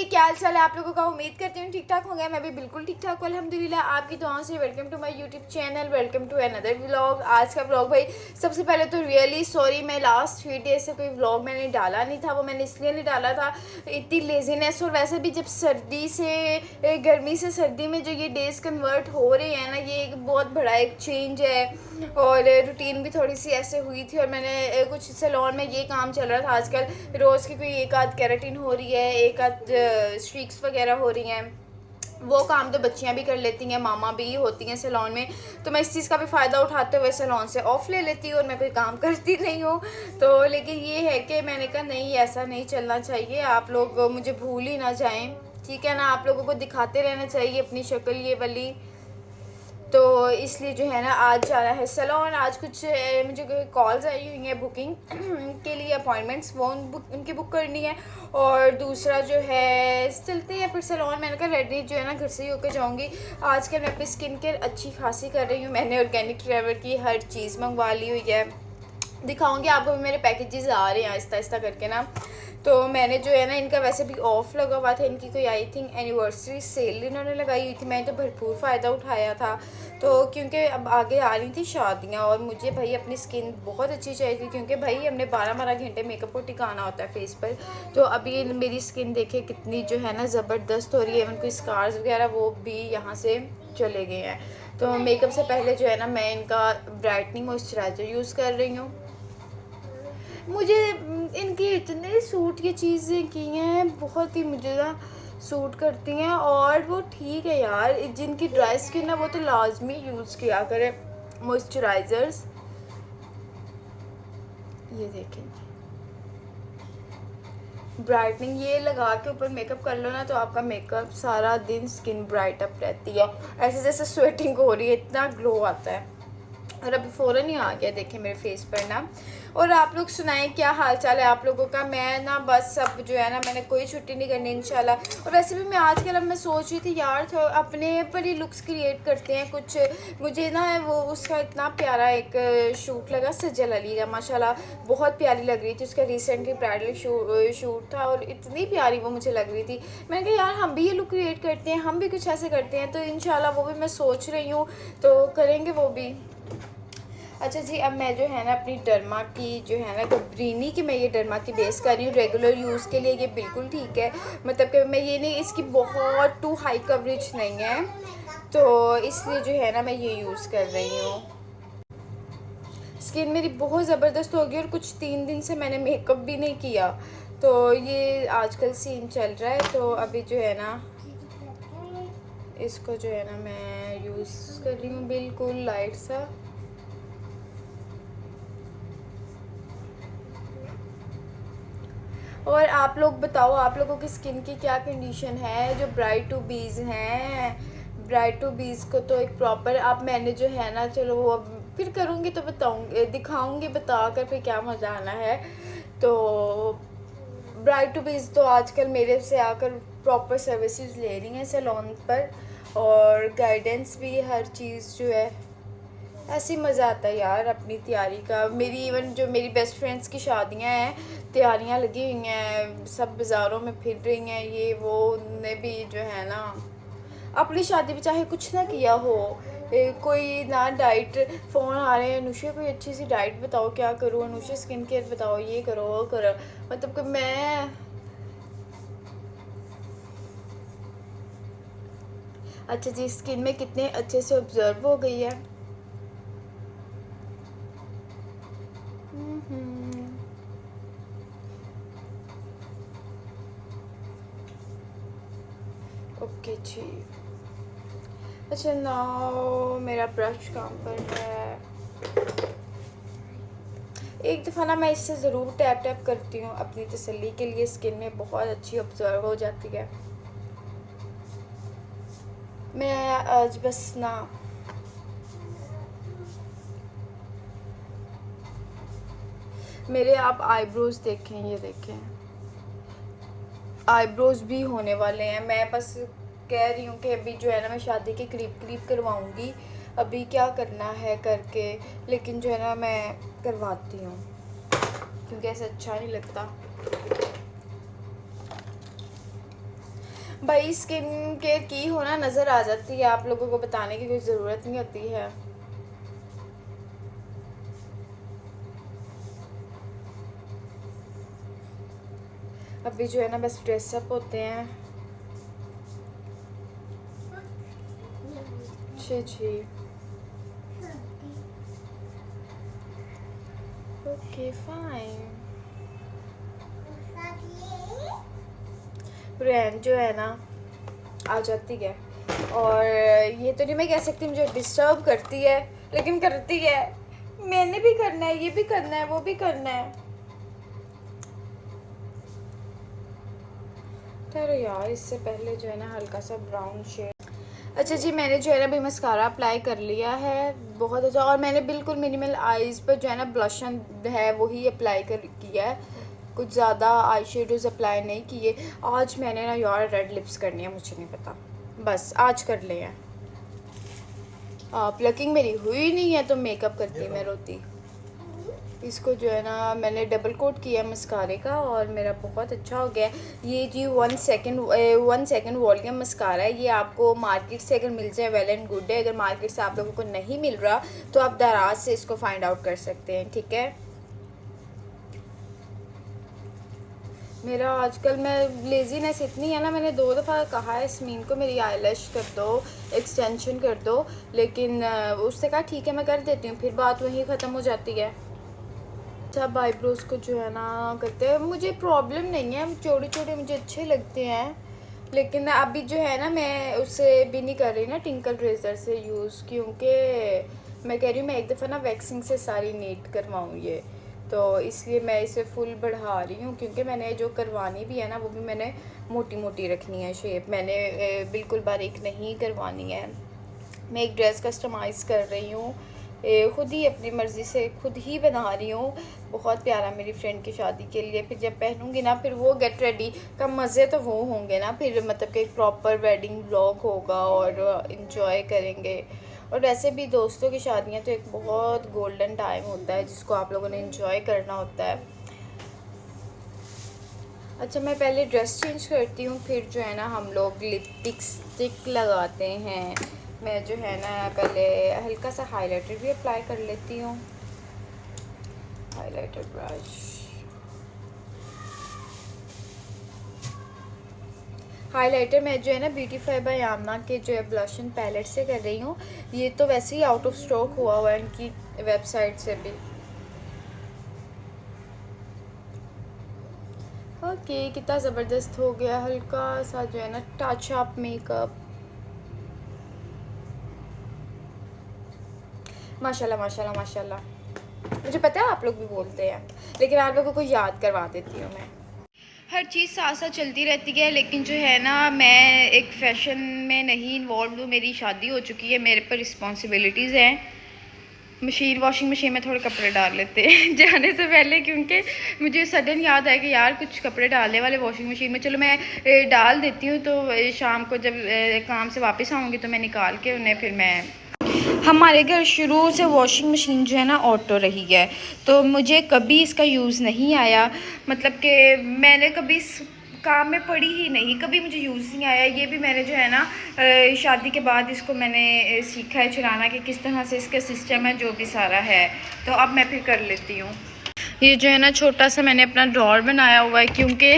क्या हाल चाल है आप लोगों का। उम्मीद करती हूँ ठीक ठाक होंगे। मैं भी बिल्कुल ठीक ठाक हूँ अल्हम्दुलिल्लाह, आपकी दुआओं से। Welcome to my YouTube channel, welcome to another vlog. आज का व्लॉग भाई सबसे पहले तो रियली सॉरी, मैं लास्ट 3 डेज से कोई व्लॉग मैंने डाला नहीं था। वो मैंने इसलिए नहीं डाला था, इतनी लेजीनेस, और वैसे भी जब सर्दी से गर्मी से सर्दी में जो ये डेज़ कन्वर्ट हो रहे हैं ना, ये एक बहुत बड़ा एक चेंज है। और रूटीन भी थोड़ी सी ऐसे हुई थी, और मैंने कुछ सैलून में ये काम चल रहा था आजकल, रोज़ की कोई एक आध केराटिन हो रही है, एक आध स्ट्रीक्स वगैरह हो रही हैं। वो काम तो बच्चियां भी कर लेती हैं, मामा भी होती हैं सैलून में, तो मैं इस चीज़ का भी फ़ायदा उठाते हुए सैलून से ऑफ़ ले लेती हूँ और मैं कोई काम करती नहीं हूँ। तो लेकिन ये है कि मैंने कहा नहीं, ऐसा नहीं चलना चाहिए, आप लोग मुझे भूल ही ना जाएं, ठीक है ना। आप लोगों को दिखाते रहना चाहिए अपनी शक्ल ये वाली। तो इसलिए जो है ना आज जाना है सैलून। आज कुछ मुझे कॉल्स आई हुई हैं बुकिंग के लिए, अपॉइंटमेंट्स वो उनकी बुक करनी है। और दूसरा जो है चलते हैं फिर सैलून। मैंने कहा रेडी जो है ना घर से ही होकर जाऊंगी। आजकल मैं अपनी स्किन केयर अच्छी खासी कर रही हूँ। मैंने ऑर्गेनिक ट्रैवल की हर चीज़ मंगवा ली हुई है, दिखाऊंगी आपको भी। मेरे पैकेजेस आ रहे हैं आहिस्ता आहिस्ता करके ना। तो मैंने जो है ना, इनका वैसे भी ऑफ लगा हुआ था, इनकी कोई आई थिंक एनिवर्सरी सेल इन्होंने लगाई हुई थी, मैंने तो भरपूर फ़ायदा उठाया था। तो क्योंकि अब आगे आ रही थी शादियाँ, और मुझे भाई अपनी स्किन बहुत अच्छी चाहिए थी, क्योंकि भाई हमने 12-12 घंटे मेकअप को टिकाना होता है फेस पर। तो अभी मेरी स्किन देखे कितनी जो है ना ज़बरदस्त हो रही है, इवन कोई स्कार्स वगैरह वो भी यहाँ से चले गए हैं। तो मेकअप से पहले जो है ना मैं इनका ब्राइटनिंग मॉइस्चराइज़र यूज़ कर रही हूँ। मुझे इनकी इतने सूट की चीज़ें की हैं, बहुत ही मुझे ना सूट करती हैं। और वो ठीक है यार, जिनकी ड्राई स्किन है वो तो लाजमी यूज़ किया करें मॉइस्चराइज़र्स। ये देखें, ब्राइटनिंग ये लगा के ऊपर मेकअप कर लो ना, तो आपका मेकअप सारा दिन स्किन ब्राइट अप रहती है, ऐसे जैसे स्वेटिंग हो रही है, इतना ग्लो आता है। और अभी फ़ौरन ही आ गया देखें मेरे फेस पर ना। और आप लोग सुनाएं क्या हाल चाल है आप लोगों का। मैं ना बस अब जो है ना, मैंने कोई छुट्टी नहीं करनी इंशाल्लाह। और वैसे भी मैं आजकल अब मैं सोच रही थी यार, तो अपने पर ही लुक्स क्रिएट करते हैं कुछ। मुझे ना वो उसका इतना प्यारा एक शूट लगा सजल अली का, माशाल्लाह बहुत प्यारी लग रही थी। उसका रिसेंटली ब्राइडल शूट था, और इतनी प्यारी वो मुझे लग रही थी। मैंने कहा यार हम भी ये लुक क्रिएट करते हैं, हम भी कुछ ऐसे करते हैं। तो इंशाल्लाह वो भी मैं सोच रही हूँ, तो करेंगे वो भी। अच्छा जी, अब मैं जो है ना अपनी डर्मा की जो है ना गब्रीनी की, मैं ये डर्मा की बेस कर रही हूँ रेगुलर यूज़ के लिए। ये बिल्कुल ठीक है, मतलब कि मैं ये नहीं, इसकी बहुत टू हाई कवरेज नहीं है, तो इसलिए जो है ना मैं ये यूज़ कर रही हूँ। स्किन मेरी बहुत ज़बरदस्त हो गई, और कुछ 3 दिन से मैंने मेकअप भी नहीं किया, तो ये आजकल सीन चल रहा है। तो अभी जो है ना इसको जो है ना मैं यूज़ कर रही हूँ बिल्कुल लाइट सा। और आप लोग बताओ, आप लोगों की स्किन की क्या कंडीशन है। जो ब्राइट टू बीज़ हैं, ब्राइट टू बीज़ को तो एक प्रॉपर आप, मैंने जो है ना, चलो वो अब फिर करूँगी तो बताऊँगी, दिखाऊँगी बता कर फिर क्या मज़ा आना है। तो ब्राइट टू बीज़ तो आजकल मेरे से आकर प्रॉपर सर्विसेज ले रही हैं सैलून पर, और गाइडेंस भी, हर चीज़ जो है ऐसे ही मज़ा आता है यार अपनी तैयारी का। मेरी इवन जो मेरी बेस्ट फ्रेंड्स की शादियां हैं, तैयारियां लगी हुई हैं, सब बाज़ारों में फिर रही हैं, ये वो। उनने भी जो है ना अपनी शादी में चाहे कुछ ना किया हो, कोई ना डाइट, फ़ोन आ रहे हैं अनुषा कोई अच्छी सी डाइट बताओ, क्या करूँ अनुषा, स्किन केयर बताओ, ये करो वो करो, मतलब कि मैं। अच्छा जी, स्किन में कितने अच्छे से ऑब्जर्व हो गई है। ओके जी। अच्छा नाउ मेरा ब्रश काम कर रहा है। एक दफ़ा ना मैं इससे ज़रूर टैप टैप करती हूँ अपनी तसल्ली के लिए, स्किन में बहुत अच्छी ऑब्जर्व हो जाती है। मैं आज बस ना मेरे आप आईब्रोज़ देखें, ये देखें आईब्रोज़ भी होने वाले हैं। मैं बस कह रही हूँ कि अभी जो है ना मैं शादी के करीब करवाऊँगी, अभी क्या करना है करके, लेकिन जो है ना मैं करवाती हूँ, क्योंकि ऐसे अच्छा नहीं लगता। भाई स्किन केयर की होना नज़र आ जाती है, आप लोगों को बताने की कोई ज़रूरत नहीं होती है। अभी जो है ना बस ड्रेसअप होते हैं। जी ओके फाइन। रैन जो है ना आ जाती है, और ये तो नहीं मैं कह सकती मुझे डिस्टर्ब करती है, लेकिन करती है। मैंने भी करना है, ये भी करना है, वो भी करना है। चलो यार, इससे पहले जो है ना हल्का सा ब्राउन शेड। अच्छा जी, मैंने जो है ना अभी मस्कारा अप्लाई कर लिया है, बहुत अच्छा। और मैंने बिल्कुल मिनिमल आईज़ पर जो है ना ब्लशन है वही अप्लाई किया है, कुछ ज़्यादा आई शेडोज़ अप्लाई नहीं किए। आज मैंने ना यार रेड लिप्स करनी है, मुझे नहीं पता, बस आज कर ले हैं। प्लकिंग मेरी हुई नहीं है तो मेकअप करती मैं रोती। इसको जो है ना मैंने डबल कोट किया मस्कारे का और मेरा बहुत अच्छा हो गया। ये जी 1 सेकंड वॉल्यूम मस्कारा है। ये आपको मार्केट से अगर मिल जाए वेल एंड गुड है, अगर मार्केट से आप लोगों को नहीं मिल रहा तो आप दराज से इसको फाइंड आउट कर सकते हैं, ठीक है। मेरा आजकल मैं लेज़ीनेस इतनी है ना, मैंने 2 दफ़ा कहा है स्मीन को मेरी आईलैश कर दो, एक्सटेंशन कर दो, लेकिन उससे कहा ठीक है मैं कर देती हूँ, फिर बात वहीं ख़त्म हो जाती है। सब आईब्रोज़ को जो है ना करते हैं, मुझे प्रॉब्लम नहीं है, चौड़े चौड़े मुझे अच्छे लगते हैं, लेकिन अभी जो है ना मैं उससे भी नहीं कर रही ना टिंकल रेज़र से यूज़, क्योंकि मैं कह रही हूँ मैं एक दफ़ा ना वैक्सिंग से सारी नीट करवाऊँ ये, तो इसलिए मैं इसे फुल बढ़ा रही हूँ, क्योंकि मैंने जो करवानी भी है ना वो भी मैंने मोटी मोटी रखनी है शेप, मैंने बिल्कुल बारीक नहीं करवानी है। मैं एक ड्रेस कस्टमाइज़ कर रही हूँ, ख़ुद ही अपनी मर्ज़ी से खुद ही बना रही हूँ, बहुत प्यारा, मेरी फ्रेंड की शादी के लिए। फिर जब पहनूंगी ना फिर वो गेट रेडी का मज़े तो वो होंगे ना, फिर मतलब कि एक प्रॉपर वेडिंग व्लॉग होगा और इन्जॉय करेंगे। और वैसे भी दोस्तों की शादियाँ तो एक बहुत गोल्डन टाइम होता है जिसको आप लोगों ने इन्जॉय करना होता है। अच्छा, मैं पहले ड्रेस चेंज करती हूँ, फिर जो है ना हम लोग लिपस्टिक लगाते हैं। मैं जो है ना पहले हल्का सा हाइलाइटर भी अप्लाई कर लेती हूँ, हाइलाइटर ब्रश। हाइलाइटर मैं जो है ना ब्यूटीफाई बाय आमना के जो है ब्लशन पैलेट से कर रही हूँ। ये तो वैसे ही आउट ऑफ स्टॉक हुआ है इनकी वेबसाइट से भी। ओके, कितना ज़बरदस्त हो गया, हल्का सा जो है ना टच अप मेकअप। माशाल्लाह माशाल्लाह माशाल्लाह। मुझे पता है आप लोग भी बोलते हैं, लेकिन आप लोगों को याद करवा देती हूँ मैं। हर चीज़ साथ साथ चलती रहती है, लेकिन जो है ना मैं एक फ़ैशन में नहीं इन्वॉल्व हूँ, मेरी शादी हो चुकी है, मेरे पर रिस्पॉन्सिबिलिटीज़ हैं। वॉशिंग मशीन में थोड़े कपड़े डाल लेते हैं जाने से पहले, क्योंकि मुझे सडन याद आया कि यार कुछ कपड़े डालने वाले वॉशिंग मशीन में, चलो मैं डाल देती हूँ, तो शाम को जब काम से वापस आऊँगी तो मैं निकाल के उन्हें फिर मैं। हमारे घर शुरू से वॉशिंग मशीन जो है ना ऑटो रही है, तो मुझे कभी इसका यूज़ नहीं आया, मतलब कि मैंने कभी काम में पड़ी ही नहीं, कभी मुझे यूज़ नहीं आया। ये भी मैंने जो है ना शादी के बाद इसको मैंने सीखा है चलाना, कि किस तरह से इसका सिस्टम है, जो भी सारा है, तो अब मैं फिर कर लेती हूँ। ये जो है ना छोटा सा मैंने अपना ड्रॉर बनाया हुआ है, क्योंकि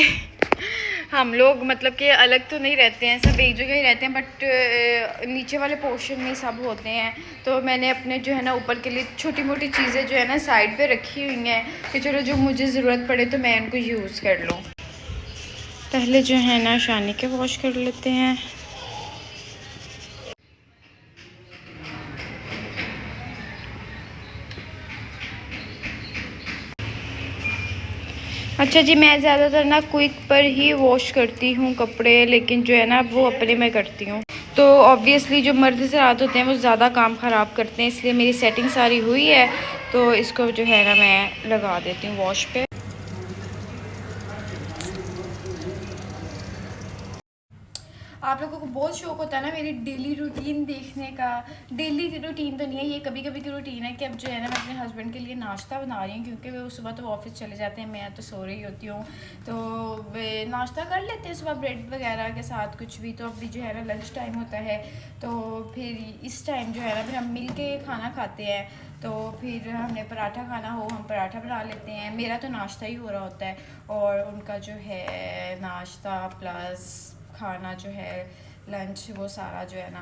हम लोग मतलब कि अलग तो नहीं रहते हैं, सब एक जगह ही रहते हैं, बट नीचे वाले पोर्शन में सब होते हैं, तो मैंने अपने जो है ना ऊपर के लिए छोटी मोटी चीज़ें जो है ना साइड पे रखी हुई हैं कि चलो जो मुझे ज़रूरत पड़े तो मैं उनको यूज़ कर लूँ। पहले जो है ना शानी के वॉश कर लेते हैं। अच्छा जी, मैं ज़्यादातर ना क्विक पर ही वॉश करती हूँ कपड़े, लेकिन जो है ना वो अपने में करती हूँ, तो ऑब्वियसली जो मर्द हज़रात होते हैं वो ज़्यादा काम ख़राब करते हैं, इसलिए मेरी सेटिंग सारी हुई है, तो इसको जो है ना मैं लगा देती हूँ वॉश पे। आप लोगों को बहुत शौक होता है ना मेरी डेली रूटीन देखने का। डेली रूटीन तो नहीं है ये, कभी कभी की रूटीन है कि अब जो है ना मैं अपने हस्बैंड के लिए नाश्ता बना रही हूँ, क्योंकि वो सुबह तो ऑफिस चले जाते हैं, मैं तो सो रही होती हूँ, तो वे नाश्ता कर लेते हैं सुबह ब्रेड वगैरह के साथ कुछ भी। तो अभी जो है ना लंच टाइम होता है, तो फिर इस टाइम जो है ना फिर हम मिल के खाना खाते हैं। तो फिर हमने पराठा खाना हो हम पराठा बना लेते हैं, मेरा तो नाश्ता ही हो रहा होता है, और उनका जो है नाश्ता प्लस खाना जो है लंच, वो सारा जो है ना।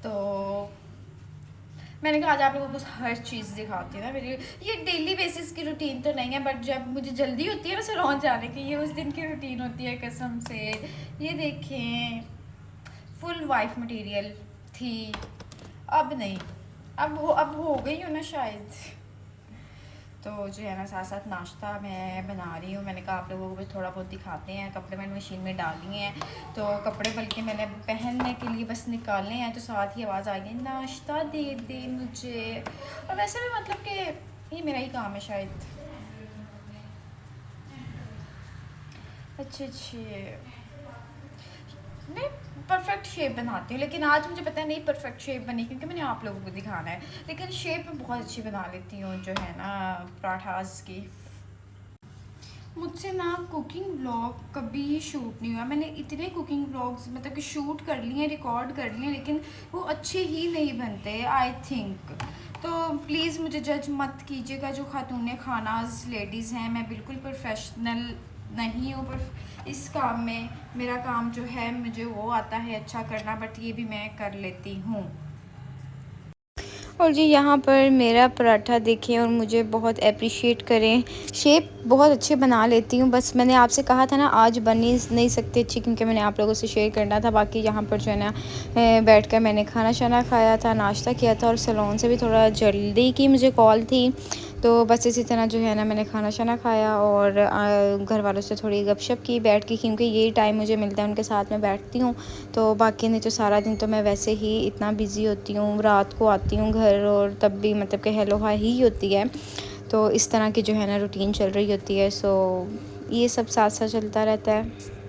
तो मैंने कहा आज आप लोगों को हर चीज़ दिखाती है ना मेरी। ये डेली बेसिस की रूटीन तो नहीं है, बट जब मुझे जल्दी होती है ना सैलून जाने की, ये उस दिन की रूटीन होती है कसम से। ये देखें फुल वाइफ मटेरियल थी, अब नहीं, अब हो गई हूँ ना शायद। तो जो है ना साथ साथ नाश्ता मैं बना रही हूँ। मैंने कहा आप लोगों को भी थोड़ा बहुत दिखाते हैं। कपड़े मैंने मशीन में डाल लिए हैं, तो कपड़े बल्कि मैंने पहनने के लिए बस निकालने हैं, तो साथ ही आवाज़ आ गई नाश्ता दे दे मुझे। और वैसे भी मतलब कि ये मेरा ही काम है शायद। अच्छे मैं परफेक्ट शेप बनाती हूँ, लेकिन आज मुझे पता नहीं परफेक्ट शेप बनी, क्योंकि मैंने आप लोगों को दिखाना है। लेकिन शेप मैं बहुत अच्छी बना लेती हूँ जो है ना पराठास की। मुझसे ना कुकिंग व्लॉग कभी शूट नहीं हुआ। मैंने इतने कुकिंग व्लॉग्स मतलब कि शूट कर लिए, रिकॉर्ड कर लिए, लेकिन वो अच्छे ही नहीं बनते आई थिंक। तो प्लीज़ मुझे जज मत कीजिएगा जो खातून खानाज लेडीज़ हैं। मैं बिल्कुल प्रोफेशनल नहीं हूँ पर इस काम में। मेरा काम जो है मुझे वो आता है अच्छा करना, बट ये भी मैं कर लेती हूँ। और जी यहाँ पर मेरा पराठा देखें और मुझे बहुत अप्रिशिएट करें। शेप बहुत अच्छे बना लेती हूँ, बस मैंने आपसे कहा था ना आज बन ही नहीं सकती अच्छी, क्योंकि मैंने आप लोगों से शेयर करना था। बाकी यहाँ पर जो है ना बैठकर मैंने खाना शाना खाया था, नाश्ता किया था, और सैलून से भी थोड़ा जल्दी की मुझे कॉल थी, तो बस इसी तरह जो है ना मैंने खाना शाना खाया और घर वालों से थोड़ी गपशप की बैठ के, क्योंकि यही टाइम मुझे मिलता है उनके साथ में बैठती हूँ। तो बाकी नहीं तो सारा दिन तो मैं वैसे ही इतना बिज़ी होती हूँ, रात को आती हूँ घर और तब भी मतलब कि हेलो हाय ही होती है। तो इस तरह की जो है ना रूटीन चल रही होती है। सो ये सब साथ साथ चलता रहता है।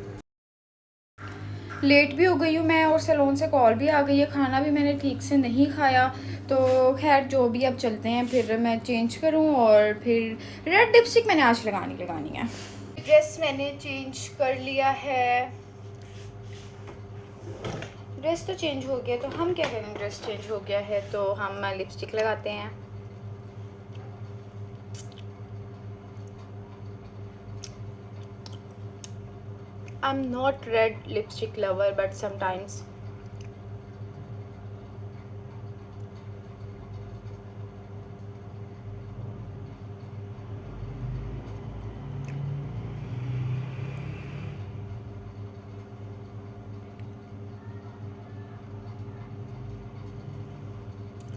लेट भी हो गई हूँ मैं, और सैलून से कॉल भी आ गई है, खाना भी मैंने ठीक से नहीं खाया। तो खैर जो भी, अब चलते हैं, फिर मैं चेंज करूँ और फिर रेड लिपस्टिक मैंने आज लगानी है। ड्रेस मैंने चेंज कर लिया है, ड्रेस तो चेंज हो गया, तो हम क्या करें, ड्रेस चेंज हो गया है तो हम लिपस्टिक लगाते हैं। I'm not red lipstick lover, but sometimes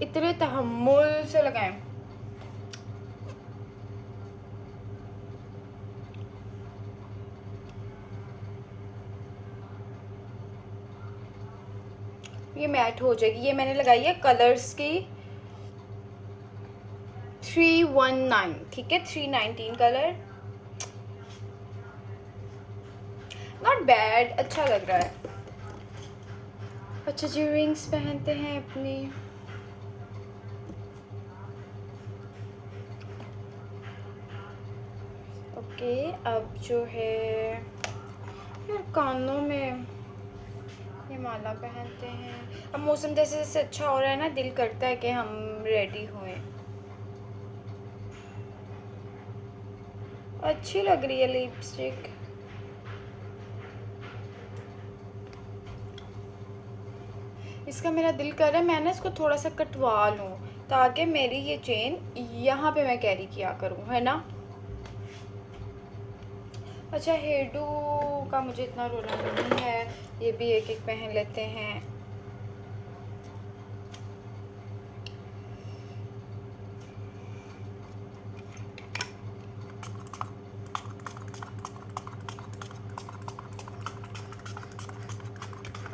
इतने तहम्मुल से लगाएं। ये मैट हो जाएगी। ये मैंने लगाई है कलर्स की 319, ठीक है, 319 कलर, नॉट बैड, अच्छा लग रहा है। अच्छा जी रिंग्स पहनते हैं अपनी। ओके अब जो है यार कानों में ये माला पहनते हैं। अब मौसम जैसे जैसे अच्छा हो रहा है ना, दिल करता है कि हम रेडी हुए। अच्छी लग रही है लिपस्टिक। इसका मेरा दिल कर रहा है मैं ना इसको थोड़ा सा कटवा लूँ, ताकि मेरी ये चेन यहाँ पे मैं कैरी किया करूँ, है ना। अच्छा हेयर डू का मुझे इतना रोना नहीं है, ये भी एक एक पहन लेते हैं।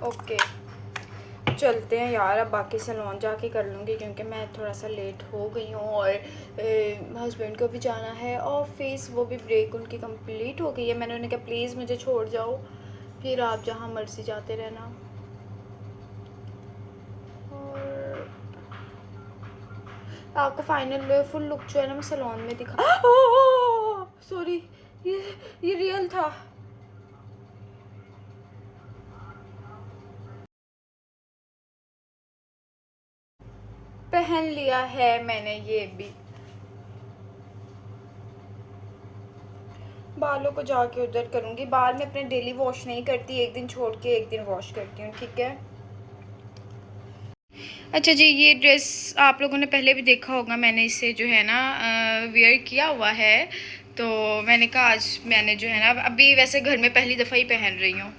ओके चलते हैं यार, अब बाकी सैलून जाके कर लूँगी, क्योंकि मैं थोड़ा सा लेट हो गई हूँ, और हस्बैंड को भी जाना है ऑफिस, वो भी ब्रेक उनकी कंप्लीट हो गई है। मैंने उन्हें कहा प्लीज़ मुझे छोड़ जाओ, फिर आप जहाँ मर्जी जाते रहना। आपका फाइनल फुल लुक जो है ना मैं सैलून में दिखा। सॉरी, ये रियल था। पहन लिया है मैंने ये भी। बालों को जाके उधर करूँगी। बाल मैं अपने डेली वॉश नहीं करती, एक दिन छोड़ के एक दिन वॉश करती हूँ, ठीक है। अच्छा जी, ये ड्रेस आप लोगों ने पहले भी देखा होगा, मैंने इसे जो है ना वेयर किया हुआ है। तो मैंने कहा आज मैंने जो है ना, अभी वैसे घर में पहली दफ़ा ही पहन रही हूँ।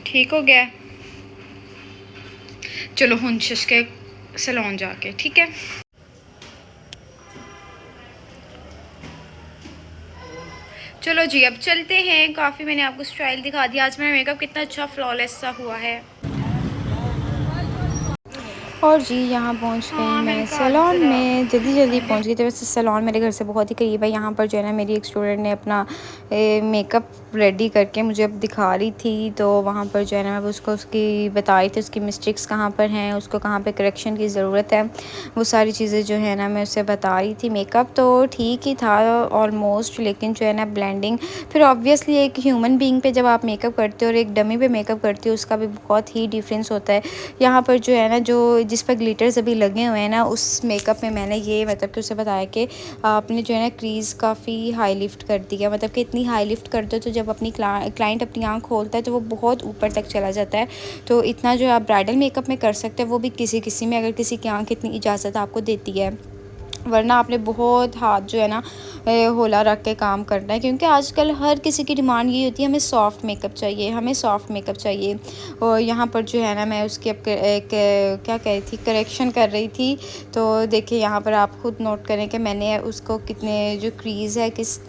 ठीक हो गया। चलो हुन शश के सैलून जाके, ठीक है। चलो जी अब चलते हैं। काफ़ी मैंने आपको स्टाइल दिखा दिया। आज मेरा मेकअप कितना अच्छा फ्लॉलेस सा हुआ है। और जी यहाँ पहुँच गई मैं सैलून में, जल्दी पहुँच गई। तो वैसे सैलून मेरे घर से बहुत ही करीब है। यहाँ पर जो है ना मेरी एक स्टूडेंट ने अपना मेकअप रेडी करके मुझे अब दिखा रही थी। तो वहाँ पर जो है ना मैं उसको उसकी बताई थी, उसकी मिस्टेक्स कहाँ पर हैं, उसको कहाँ पे करेक्शन की ज़रूरत है, वो सारी चीज़ें जो है ना मैं उससे बता रही थी। मेकअप तो ठीक ही था ऑलमोस्ट, लेकिन जो है ना ब्लेंडिंग, फिर ऑब्वियसली एक ह्यूमन बीइंग पे जब आप मेकअप करते हो और एक डमी पे मेकअप करते हो उसका भी बहुत ही डिफरेंस होता है। यहाँ पर जो है ना जो जिस पर ग्लिटर्स अभी लगे हुए हैं ना, उस मेकअप में मैंने ये मतलब कि उसे बताया कि आपने जो है ना क्रीज़ काफ़ी हाई लिफ्ट कर दिया, मतलब कि इतनी हाई लिफ्ट कर दो तो जब अपनी क्लाइंट अपनी आँख खोलता है तो वो बहुत ऊपर तक चला जाता है। तो इतना जो आप ब्राइडल मेकअप में कर सकते हैं वो भी किसी किसी में, अगर किसी की आँख इतनी इजाज़त आपको देती है, वरना आपने बहुत हाथ जो है ना होला रख के काम करना है। क्योंकि आजकल हर किसी की डिमांड ये होती है, हमें सॉफ्ट मेकअप चाहिए, हमें सॉफ्ट मेकअप चाहिए। और यहाँ पर जो है ना मैं उसकी अब एक क्या कह रही थी, करेक्शन कर रही थी। तो देखिए यहाँ पर आप खुद नोट करें कि मैंने उसको कितने जो क्रीज़ है किस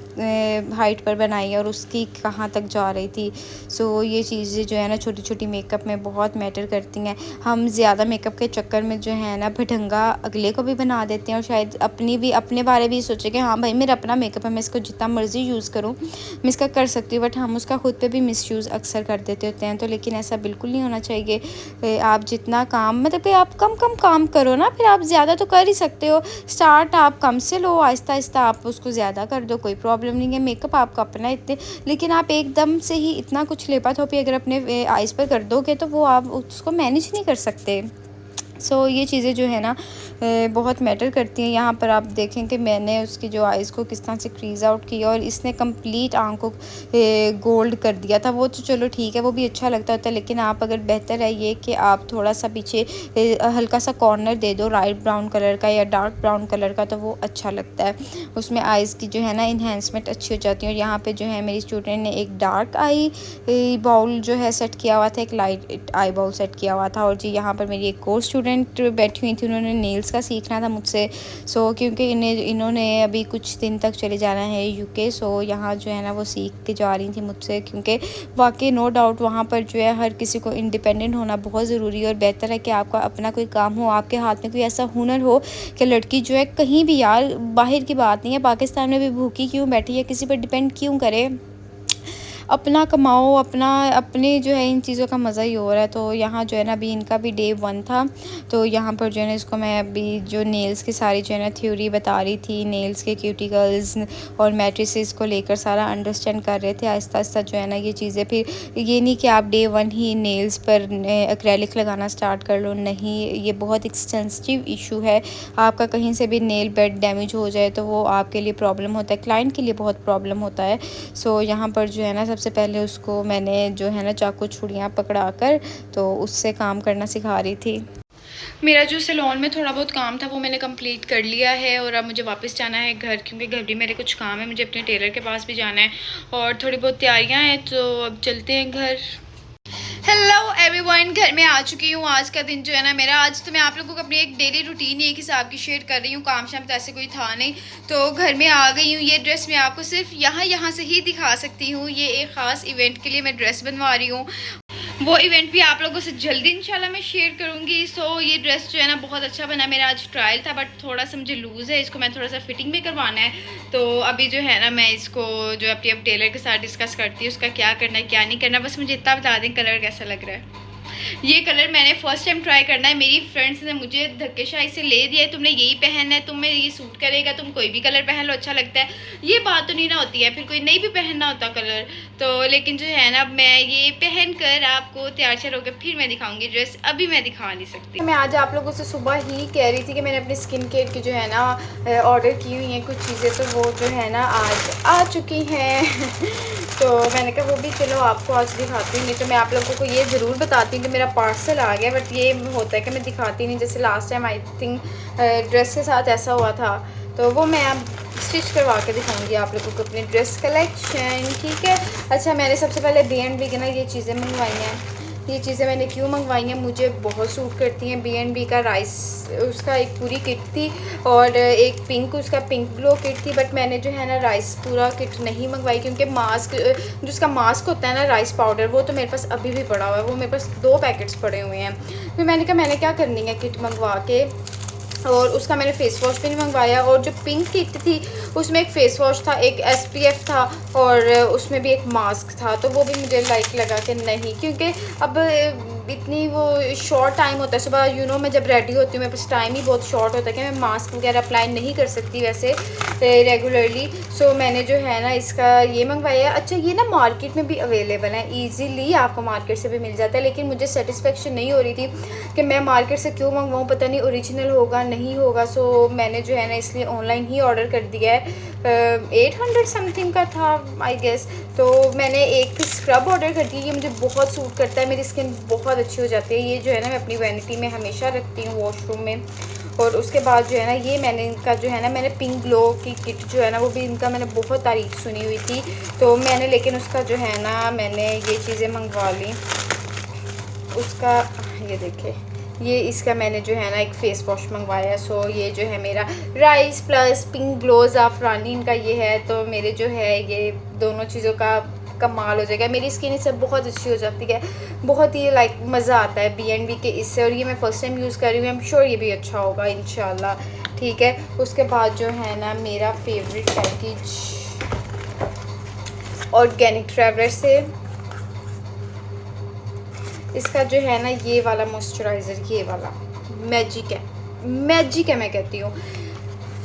हाइट पर बनाई है और उसकी कहाँ तक जा रही थी। सो ये चीज़ें जो है ना छोटी छोटी मेकअप में बहुत मैटर करती हैं। हम ज़्यादा मेकअप के चक्कर में जो है ना भटंगा अगले को भी बना देते हैं और शायद अपने बारे भी सोचे कि हाँ भाई मेरा अपना मेकअप है, मैं इसको जितना मर्ज़ी यूज़ करूँ, मैं इसका कर सकती हूँ। बट हम उसका खुद पे भी मिसयूज़ अक्सर कर देते होते हैं। तो लेकिन ऐसा बिल्कुल नहीं होना चाहिए। आप जितना काम मतलब कि आप कम काम करो ना, फिर आप ज़्यादा तो कर ही सकते हो। स्टार्ट आप कम से लो, आहिस्ता आहिस्ता आप उसको ज़्यादा कर दो, कोई प्रॉब्लम नहीं है। मेकअप आपका अपना इतने, लेकिन आप एकदम से ही इतना कुछ लेपा-थोपी अगर अपने आइज़ पर कर दोगे तो वो आप उसको मैनेज नहीं कर सकते। सो ये चीज़ें जो है ना बहुत मैटर करती हैं। यहाँ पर आप देखें कि मैंने उसकी जो आइज़ को किस तरह से क्रीज़ आउट किया और इसने कंप्लीट आँख को गोल्ड कर दिया था। वो तो चलो ठीक है, वो भी अच्छा लगता होता है, लेकिन आप अगर बेहतर है ये कि आप थोड़ा सा पीछे हल्का सा कॉर्नर दे दो लाइट ब्राउन कलर का या डार्क ब्राउन कलर का, तो वो अच्छा लगता है। उसमें आइज़ की जो है ना इन्हेंसमेंट अच्छी हो जाती है। और यहाँ पर जो है मेरी स्टूडेंट ने एक डार्क आई बाउल जो है सेट किया हुआ था, एक लाइट आई बाउल सेट किया हुआ था। और जी यहाँ पर मेरी एक और स्टूडेंट बैठी हुई थी, उन्होंने नेल्स का सीखना था मुझसे। सो क्योंकि इन्होंने अभी कुछ दिन तक चले जाना है यूके। सो यहाँ जो है ना वो सीख के जा रही थी मुझसे, क्योंकि वाकई नो डाउट वहाँ पर जो है हर किसी को इंडिपेंडेंट होना बहुत ज़रूरी है। और बेहतर है कि आपका अपना कोई काम हो, आपके हाथ में कोई ऐसा हुनर हो कि लड़की जो है कहीं भी, यार बाहर की बात नहीं है, पाकिस्तान में भी भूखी क्यों बैठी है, किसी पर डिपेंड क्यों करे, अपना कमाओ, अपने जो है इन चीज़ों का मज़ा ही हो रहा है। तो यहाँ जो है ना अभी इनका भी डे 1 था। तो यहाँ पर जो है ना इसको मैं अभी जो नेल्स की सारी जो है ना थ्योरी बता रही थी, नेल्स के क्यूटिकल्स और मैट्रिसेस को लेकर सारा अंडरस्टैंड कर रहे थे आहिस्ता आहिस्ता जो है ना ये चीज़ें। फिर ये नहीं कि आप डे 1 ही नेल्स पर एक्रेलिक लगाना स्टार्ट कर लो, नहीं, ये बहुत एक सेंसिटिव इशू है। आपका कहीं से भी नेल बेड डैमेज हो जाए तो वो आपके लिए प्रॉब्लम होता है, क्लाइंट के लिए बहुत प्रॉब्लम होता है। सो यहाँ पर जो है ना सबसे पहले उसको मैंने जो है ना चाकू छुरियाँ पकड़ा कर तो उससे काम करना सिखा रही थी। मेरा जो सैलून में थोड़ा बहुत काम था वो मैंने कंप्लीट कर लिया है और अब मुझे वापस जाना है घर, क्योंकि घर भी मेरे कुछ काम है, मुझे अपने टेलर के पास भी जाना है और थोड़ी बहुत तैयारियां हैं। तो अब चलते हैं घर। हेलो एवरीवन, घर में आ चुकी हूँ। आज का दिन जो है ना मेरा, आज तो मैं आप लोगों को अपनी एक डेली रूटीन एक हिसाब की शेयर कर रही हूँ, काम शाम तो ऐसे कोई था नहीं। तो घर में आ गई हूँ। ये ड्रेस मैं आपको सिर्फ यहाँ से ही दिखा सकती हूँ। ये एक ख़ास इवेंट के लिए मैं ड्रेस बनवा रही हूँ, वो इवेंट भी आप लोगों से जल्दी इंशाल्लाह मैं शेयर करूँगी। सो ये ड्रेस जो है ना बहुत अच्छा बना। मेरा आज ट्रायल था बट थोड़ा सा मुझे लूज़ है, इसको मैं थोड़ा सा फिटिंग में करवाना है। तो अभी जो है ना मैं इसको जो अपनी अब टेलर के साथ डिस्कस करती हूँ उसका क्या करना है क्या नहीं करना। बस मुझे इतना बता दें कलर कैसा लग रहा है। ये कलर मैंने फर्स्ट टाइम ट्राई करना है। मेरी फ्रेंड्स ने मुझे धक्केशाही से ले दिया है, तुमने यही पहनना है, तुम्हें ये सूट करेगा, तुम कोई भी कलर पहन लो अच्छा लगता है। ये बात तो नहीं ना होती है, फिर कोई नहीं भी पहनना होता कलर तो। लेकिन जो है ना मैं ये पहन कर आपको तैयार श्यार होकर फिर मैं दिखाऊंगी ड्रेस, अभी मैं दिखा नहीं सकती। मैं आज आप लोगों से सुबह ही कह रही थी कि मैंने अपनी स्किन केयर की जो है ना ऑर्डर की हुई हैं कुछ चीज़ें, तो वो जो है ना आज आ चुकी हैं तो मैंने कहा वो भी चलो आपको आज दिखाती हूँ। नहीं तो मैं आप लोगों को ये ज़रूर बताती हूँ कि मेरा पार्सल आ गया, बट ये होता है कि मैं दिखाती नहीं। जैसे last time I think dress के साथ ऐसा हुआ था, तो वो मैं अब स्टिच करवा के दिखाऊंगी आप लोगों को अपनी ड्रेस कलेक्शन, ठीक है। अच्छा, मैंने सबसे पहले B&B के ना ये चीज़ें मंगवाई हैं। ये चीज़ें मैंने क्यों मंगवाई हैं, मुझे बहुत सूट करती हैं। B&B का राइस उसका एक पूरी किट थी और एक पिंक उसका पिंक ग्लो किट थी, बट मैंने जो है ना राइस पूरा किट नहीं मंगवाई क्योंकि मास्क जो उसका मास्क होता है ना राइस पाउडर, वो तो मेरे पास अभी भी पड़ा हुआ है, वो मेरे पास 2 पैकेट्स पड़े हुए हैं। फिर मैंने कहा मैंने क्या करनी है किट मंगवा के, और उसका मैंने फ़ेस वॉश भी नहीं मंगवाया। और जो पिंक किट थी उसमें एक फ़ेस वॉश था, एक SPF था और उसमें भी एक मास्क था, तो वो भी मुझे लाइक लगा कि नहीं, क्योंकि अब इतनी वो शॉर्ट टाइम होता है सुबह मैं जब रेडी होती हूँ मेरे पास टाइम ही बहुत शॉर्ट होता है कि मैं मास्क वगैरह अप्लाई नहीं कर सकती वैसे रेगुलरली। सो मैंने जो है ना इसका ये मंगवाया। अच्छा, ये ना मार्केट में भी अवेलेबल है, ईज़िली आपको मार्केट से भी मिल जाता है, लेकिन मुझे सेटिस्फेक्शन नहीं हो रही थी कि मैं मार्केट से क्यों मंगवाऊँ, पता नहीं ओरिजिनल होगा नहीं होगा। सो मैंने जो है ना इसलिए ऑनलाइन ही ऑर्डर कर दिया है। 800 समथिंग का था आई गेस। तो मैंने एक स्क्रब ऑर्डर कर दी, ये मुझे बहुत सूट करता है, मेरी स्किन बहुत अच्छी हो जाती है। ये जो है ना मैं अपनी वैनिटी में हमेशा रखती हूँ वॉशरूम में। और उसके बाद जो है ना ये मैंने इनका जो है ना मैंने पिंक ग्लो की किट जो है ना वो भी इनका मैंने बहुत तारीफ़ सुनी हुई थी, तो मैंने लेकिन उसका जो है ना मैंने ये चीज़ें मंगवा ली। उसका ये देखे, ये इसका मैंने जो है ना एक फ़ेस वॉश मंगवाया। सो ये जो है मेरा राइस प्लस पिंक ग्लो ज़ाफ़रानी इनका ये है, तो मेरे जो है ये दोनों चीज़ों का कमाल हो जाएगा। मेरी स्किन इससे बहुत अच्छी हो जाती है, बहुत ही लाइक मज़ा आता है B&B के इससे। और ये मैं फ़र्स्ट टाइम यूज़ कर रही हूँ, आई एम श्योर ये भी अच्छा होगा इंशाल्लाह, ठीक है। उसके बाद जो है ना मेरा फेवरेट पैकेज ऑर्गेनिक ट्रैवलर से इसका जो है ना ये वाला मॉइस्चराइज़र, ये वाला मैजिक है मैं कहती हूँ।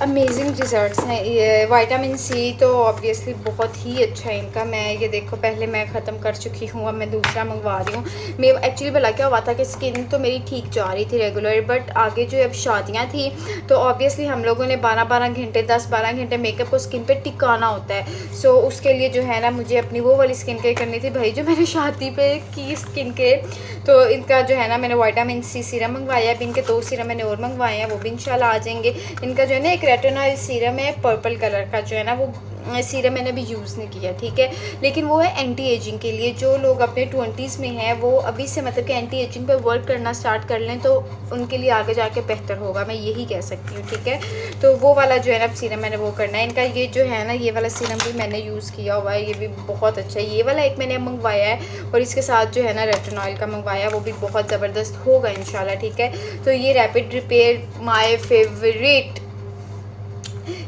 अमेजिंग रिज़ल्ट्स हैं। ये विटामिन C तो ऑब्वियसली बहुत ही अच्छा है इनका। मैं ये देखो पहले मैं ख़त्म कर चुकी हूँ, अब मैं दूसरा मंगवा रही हूँ। मैं एक्चुअली भला क्या हुआ था कि स्किन तो मेरी ठीक जा रही थी रेगुलर, बट आगे जो अब शादियाँ थी तो ऑब्वियसली हम लोगों ने 12-12 घंटे 10-12 घंटे मेकअप को स्किन पे टिकाना होता है। सो उसके लिए जो है ना मुझे अपनी वो वाली स्किन केयर करनी थी भाई, जो मैंने शादी पे की स्किन केयर। तो इनका जो है ना मैंने विटामिन C सीरम मंगवाया। अब इनके 2 सीरम मैंने और मंगवाए हैं, वो भी इंशाल्लाह आ जाएंगे। इनका जो है ना एक रेटिनॉल सीरम है पर्पल कलर का, जो है ना वो सीरम मैंने अभी यूज़ नहीं किया, ठीक है, लेकिन वो है एंटी एजिंग के लिए। जो लोग अपने 20s में हैं वो अभी से मतलब कि एंटी एजिंग पर वर्क करना स्टार्ट कर लें तो उनके लिए आगे जाके बेहतर होगा, मैं यही कह सकती हूँ, ठीक है। तो वो वाला जो है ना सीरम मैंने वो करना है। इनका ये जो है ना ये वाला सीरम भी मैंने यूज़ किया हुआ है, ये भी बहुत अच्छा है। ये वाला एक मैंने मंगवाया है और इसके साथ जो है ना रेटिनॉल का मंगवाया, वो भी बहुत ज़बरदस्त होगा इंशाल्लाह, ठीक है। तो ये रैपिड रिपेयर माय फेवरेट,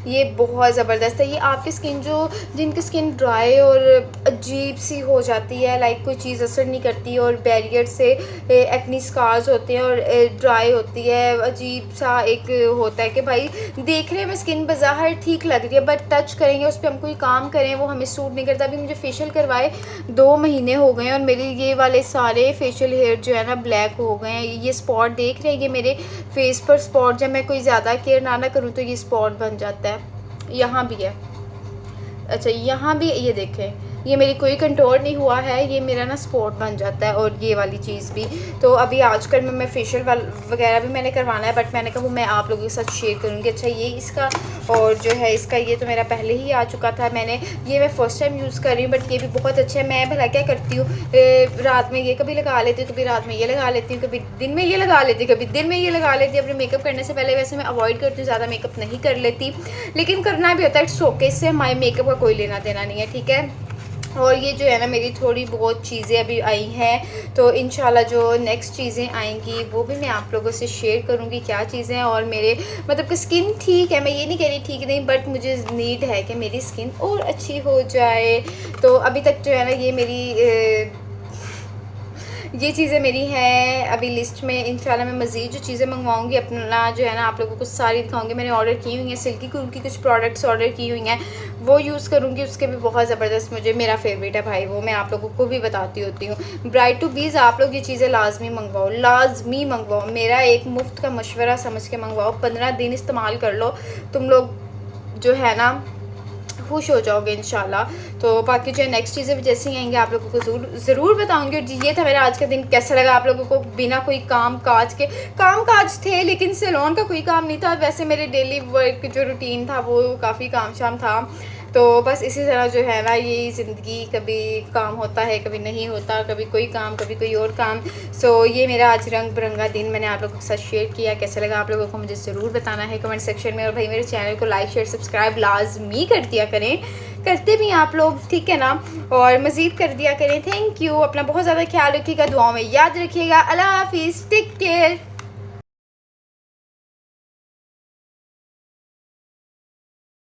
ये बहुत ज़बरदस्त है। ये आपकी स्किन जिनकी स्किन ड्राई और अजीब सी हो जाती है, लाइक कोई चीज़ असर नहीं करती और बैरियर से एक्नी स्कार्स होते हैं और ड्राई होती है, अजीब सा एक होता है कि भाई देखने में स्किन बज़ाहिर ठीक लग रही है बट टच करेंगे उस पर हम कोई काम करें वो हमें सूट नहीं करता। अभी मुझे फेशियल करवाए 2 महीने हो गए हैं और मेरे ये वाले सारे फेशियल हेयर जो है ना ब्लैक हो गए हैं। ये स्पॉट देख रहे हैं, ये मेरे फेस पर स्पॉट, जब मैं कोई ज़्यादा केयर ना करूँ तो ये स्पॉट बन जाता है। यहाँ भी है, अच्छा यहाँ भी, ये देखें ये मेरी कोई कंट्रोल नहीं हुआ है, ये मेरा ना स्पॉट बन जाता है। और ये वाली चीज़ भी तो अभी आजकल मैं फेशियल वगैरह भी मैंने करवाना है, बट मैंने कहा वो मैं आप लोगों के साथ शेयर करूँगी। अच्छा ये इसका और जो है इसका ये तो मेरा पहले ही आ चुका था, मैं फ़र्स्ट टाइम यूज़ कर रही हूँ, बट ये भी बहुत अच्छा है। मैं भला क्या करती हूँ, रात में ये कभी लगा लेती हूँ, कभी रात में ये लगा लेती हूँ, कभी दिन में ये लगा लेती हूँ, कभी दिन में ये लगा लेती हूँ। अपने मेकअप करने से पहले वैसे मैं अवॉइड करती हूँ, ज़्यादा मेकअप नहीं कर लेती, लेकिन करना भी होता है। इट्स ओके, इससे हमारे मेकअप का कोई लेना देना नहीं है, ठीक है। और ये जो है ना मेरी थोड़ी बहुत चीज़ें अभी आई हैं, तो इंशाल्लाह जो नेक्स्ट चीज़ें आएंगी वो भी मैं आप लोगों से शेयर करूँगी क्या चीज़ें हैं। और मेरे मतलब कि स्किन ठीक है, मैं ये नहीं कह रही ठीक नहीं, बट मुझे नीड है कि मेरी स्किन और अच्छी हो जाए। तो अभी तक जो है ना ये ये चीज़ें मेरी हैं अभी लिस्ट में। इंशाल्लाह मैं मज़ीद जो चीज़ें मंगवाऊंगी अपना जो है ना आप लोगों को सारी दिखाऊंगी। मैंने ऑर्डर की हुई हैं, सिल्की कूल की कुछ प्रोडक्ट्स ऑर्डर की हुई हैं, वो यूज़ करूँगी। उसके भी बहुत ज़बरदस्त, मुझे मेरा फेवरेट है भाई वो, मैं आप लोगों को भी बताती होती हूँ। ब्राइट टू बीज़ आप लोग ये चीज़ें लाजमी मंगवाओ, लाजमी मंगवाओ। मेरा एक मुफ्त का मशवरा समझ के मंगवाओ, 15 दिन इस्तेमाल कर लो, तुम लोग जो है ना खुश हो जाओगे इंशाल्लाह। तो बाकी जो है नेक्स्ट चीज़ें भी जैसे ही आएंगे आप लोगों को ज़रूर बताऊंगी। और ये था मेरा आज का दिन, कैसा लगा आप लोगों को बिना कोई काम काज थे, लेकिन सैलून का कोई काम नहीं था। वैसे मेरे डेली वर्क जो रूटीन था वो काफ़ी काम शाम था। तो बस इसी तरह जो है ना ये ज़िंदगी, कभी काम होता है कभी नहीं होता, कभी कोई काम कभी कोई और काम। सो ये मेरा आज रंग बिरंगा दिन मैंने आप लोगों के साथ शेयर किया। कैसा लगा आप लोगों को मुझे ज़रूर बताना है कमेंट सेक्शन में। और भाई मेरे चैनल को लाइक शेयर सब्सक्राइब लाजमी कर दिया करें, करते भी आप लोग, ठीक है ना, और मज़ीद कर दिया करें। Thank you. अपना बहुत ज़्यादा ख्याल रखिएगा, दुआओं में याद रखिएगा। अल्लाह हाफिज़, टेक केयर।